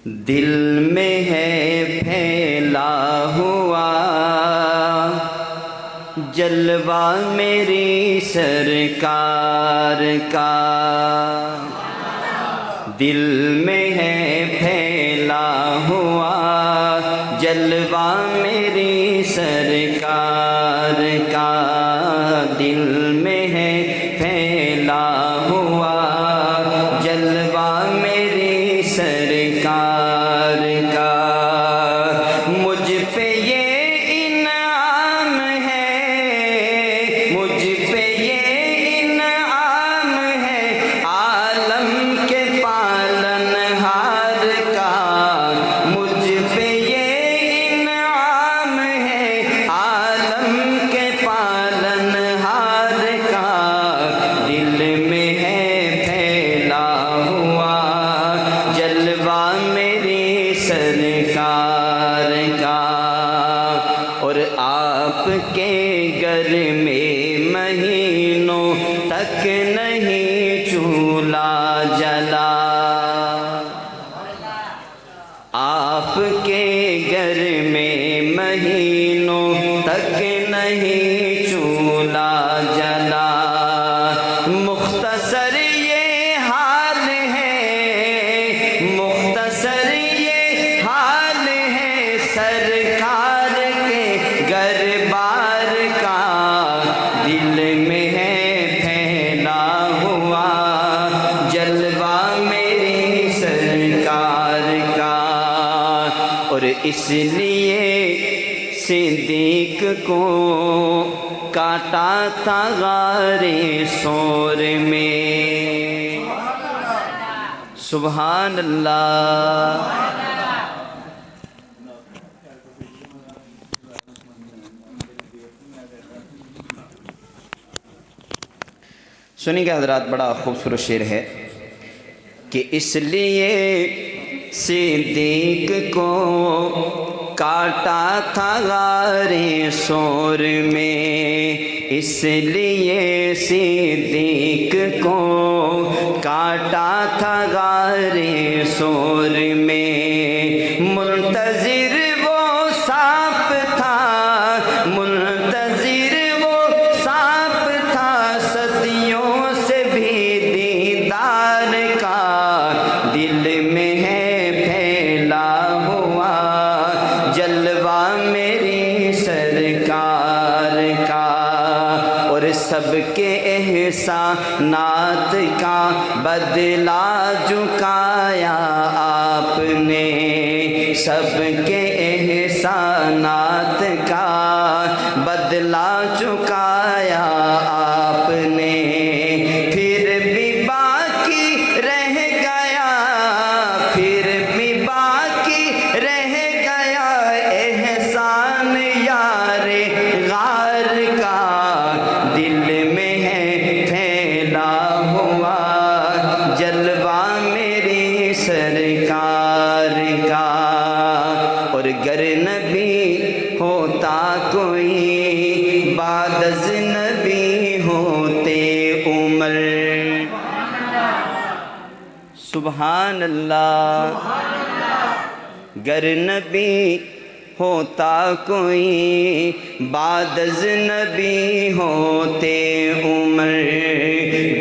دل میں ہے پھیلا ہوا جلوہ میری سرکار کا، دل میں ہے پھیلا ہوا جلوہ میری سرکار کا، دل میں ہے پھیلا ہوا جلوہ میری سرکار کا، مجھ پہ یہ انعام ہے، مجھ پہ یہ انعام ہے عالم کے پالنہار کا، مجھ پہ یہ انعام ہے عالم کے پالنہار کا، دل میں ہے پھیلا ہوا جلوہ میری سرکار کا، اور آپ کے گھر میں مہینوں تک نہیں چولہا جلا، آپ کے گھر میں مہینوں تک نہیں چولہا جلا، مختصر یہ حال ہے، مختصر یہ حال ہے سرکار کے گھر بار کا، دل میں ہے پھیلا ہوا جلوہ میری سرکار کا، اور اس لیے صدیق کو کاٹا تھا غار ثور میں، سبحان اللہ۔ سنیں گے حضرات، بڑا خوبصورت شعر ہے کہ اس لیے صدیق کو کاٹا تھا غار ثور میں، اس لیے صدیق کو کاٹا تھا غار ثور میں، منتظر وہ سانپ تھا، منتظر وہ سانپ تھا صدیوں سے بھی دیدار کا، دل میں ہے پھیلا ہوا جلوہ میری سرکار کا، اور سب کے احسانات کا بدلہ چکایا آپ نے، سب کے احسانات کا بدلہ چکایا آپ نے، پھر بھی باقی رہ گیا، پھر بھی باقی رہ گیا احسان یار غار کا، دل میں ہے پھیلا ہوا جلوہ میری سرکار کا، اور گر نبی ہوتا کوئی بعد از نبی ہوتے عمر، سبحان اللہ، گر نبی ہوتا کوئی بعد از نبی ہوتے عمر،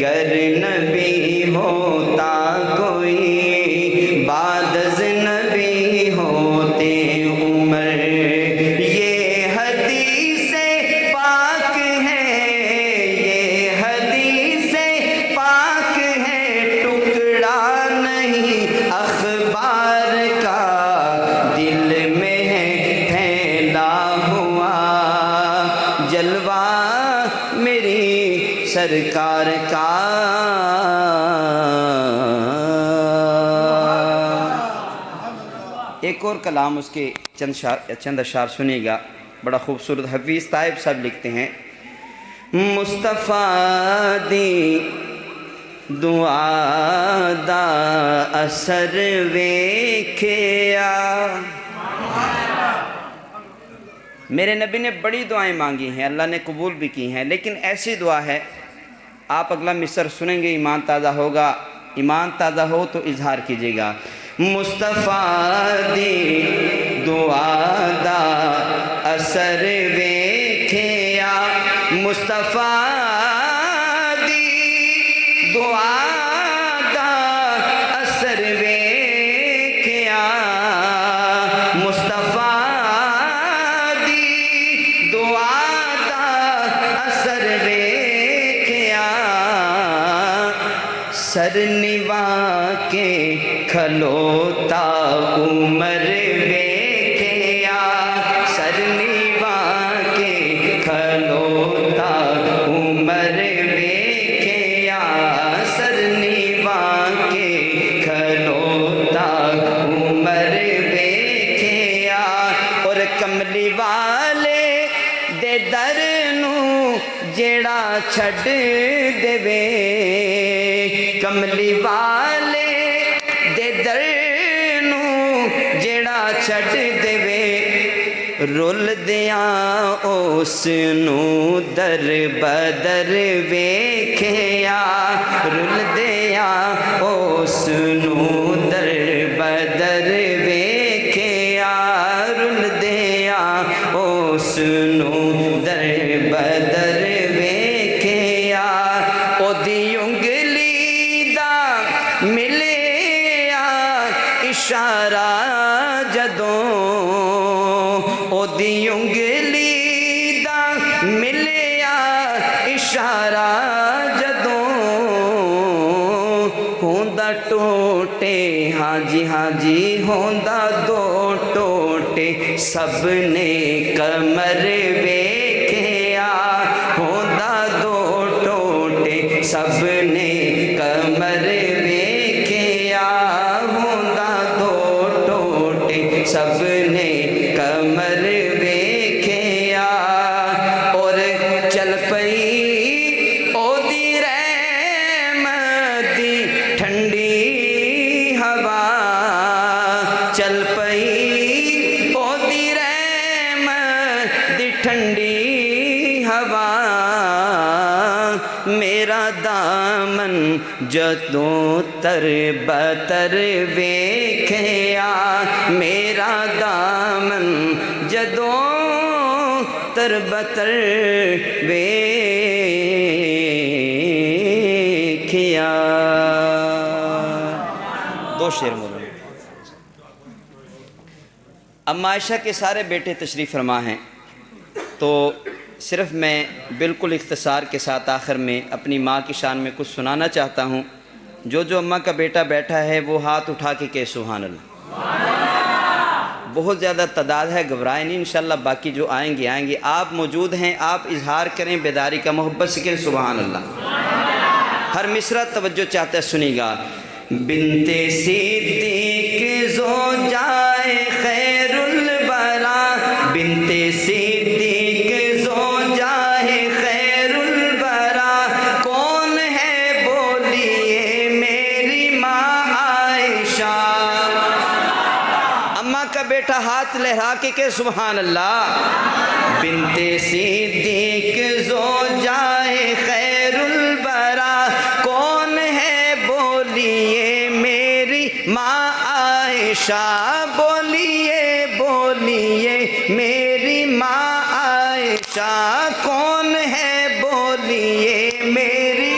گر نبی ہوتا کوئی بعد از نبی ہوتے عمر، یہ حدیث پاک ہے، یہ حدیث پاک ہے ٹکڑا نہیں اخبار کا، دل میں ہے پھیلا ہوا جلوہ میری سرکار کا، ایک اور کلام اس کے چند اشعار سنیے گا، بڑا خوبصورت۔ حفیظ طائب صاحب لکھتے ہیں، مصطفیٰ دی دعا دا اثر ویکھیا، میرے نبی نے بڑی دعائیں مانگی ہیں، اللہ نے قبول بھی کی ہیں، لیکن ایسی دعا ہے، آپ اگلا مصر سنیں گے ایمان تازہ ہوگا، ایمان تازہ ہو تو اظہار کیجیے گا۔ مصطفیٰ دی دعا دا اثر ویکھیا مصطفیٰ دی دعا دا اثر ویکھیا مصطفیٰ دی دعا دا اثر ویکھیا سر نوا کے کھلوتا عمر ویکھیا سر نوا کے کھلوتا عمر ویکھیا سر نوا کے کھلوتا عمر ویکھیا اور کملی والے دے در نو جیڑا چھڈ دیوے کملی والے دے در نو جیڑا چھڈ دیوے رول دیاں اس نو در بدر ویکھیا رول دیاں اس نو در بدر ویکھیا رول دیاں اس نو در بدر ویکھیا او دی انگلی دا ملیا اشارہ جدوں او دی انگلی دا ملیا اشارہ جدوں ہوندا ٹوٹے ہاں جی ہوندا دو ٹوٹے سب نے کمر ویکھیا ہوندا دو ٹوٹے سب نے کمر ویکھیا ہوندا دو ٹوٹے سب نے کمر ویکھیا اور چل پئی او دی رحمت دی ٹھنڈی ہوا چل پئی او دی رحمت دی ٹھنڈی ہوا میرا دامن جدوں تر بتر ویکھیا میرا دامن جدوں تر بتر ویکھیا دو شعر مولانا اما عائشہ کے سارے بیٹے تشریف فرما ہیں تو صرف میں بالکل اختصار کے ساتھ آخر میں اپنی ماں کی شان میں کچھ سنانا چاہتا ہوں جو اماں کا بیٹا بیٹھا ہے وہ ہاتھ اٹھا کے کہے سبحان اللہ بہت زیادہ تعداد ہے گھبرائیں نہیں انشاءاللہ باقی جو آئیں گے آپ موجود ہیں آپ اظہار کریں بیداری کا محبت سے کہیں سبحان اللہ ہر مصرع توجہ چاہتا ہے سنی گا بنت صدیق زوجائے خیر الورا بنت صدیق زوجائے خیر الورا کون ہے بولیے میری ماں عائشہ اماں کا بیٹا ہاتھ لہرا کے کہ سبحان اللہ بنت صدیق زوجائے خیر الورا کون ہے بولیے میری ماں عائشہ بولیے میری ماں عائشہ کون ہے بولیے میری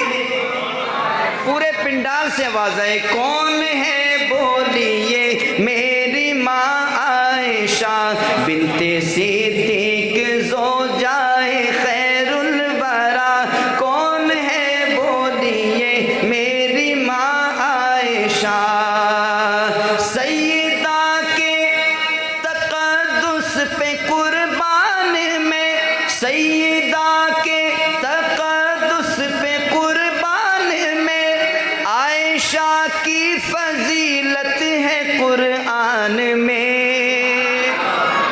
پورے پنڈال سے آواز آئے کون ہے بولیے میری ماں عائشہ بنت صدیق زوجائے خیر الورا کون ہے بولیے میری ماں عائشہ سیدہ کے تقدس پہ قربان میں سیدہ کے تقدس پہ قربان میں عائشہ کی فضیلت ہے قرآن میں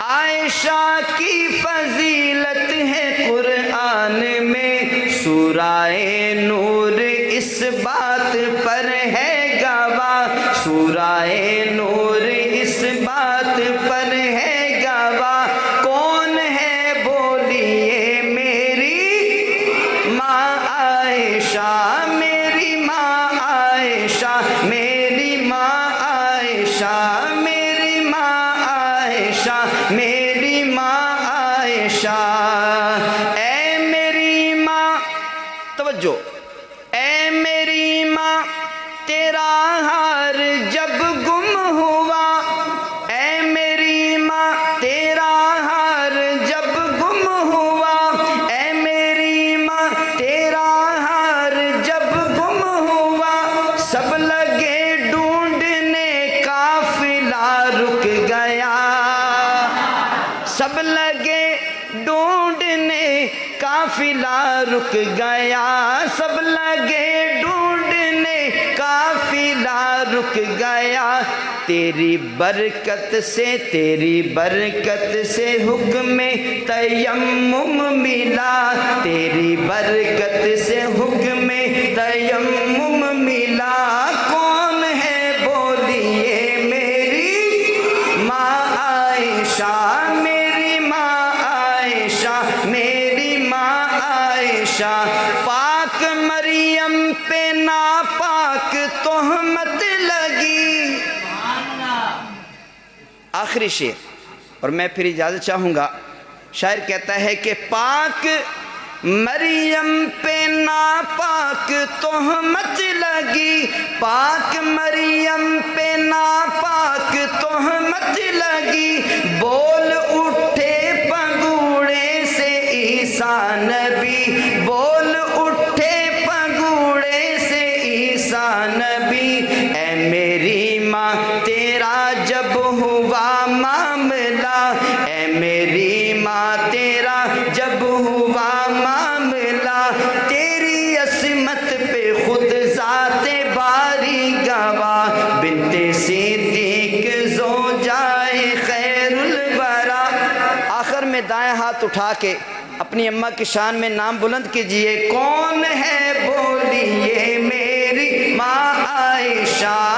عائشہ کی فضیلت ہے قرآن میں سورہ نور اس بات پر ہے گواہ سورہ نور اس بات پر ہے گواہ کون ہے بولیے میری ماں عائشہ میری ماں عائشہ میری ماں عائشہ قافلہ رک گیا سب لگے ڈھونڈنے قافلہ رک گیا تیری برکت سے حکم تیمم ملا تیری برکت سے حکم تیمم ملا کون ہے بولیے میری ماں عائشہ میری ماں عائشہ میری ماں عائشہ پاک مریم پہ ناپاک تہمت لگی آخری شعر اور میں پھر اجازت چاہوں گا شاعر کہتا ہے کہ پاک مریم پہ ناپاک تہمت لگی پاک مریم پہ ناپاک تہمت لگی بول اٹھے پگوڑے سے عیسیٰ نبی بول اٹھے پگوڑے سے عیسیٰ نبی اے میری ماں تیرا جب ہوا معاملہ اے میری ماں تیرا جب ہوا معاملہ تیری عصمت پہ خود ذات باری گواہ بنت صدیق زوجائے خیر الورا آخر میں دائیں ہاتھ اٹھا کے اپنی اماں کی شان میں نام بلند کیجئے کون ہے بولیے میری ماں عائشہ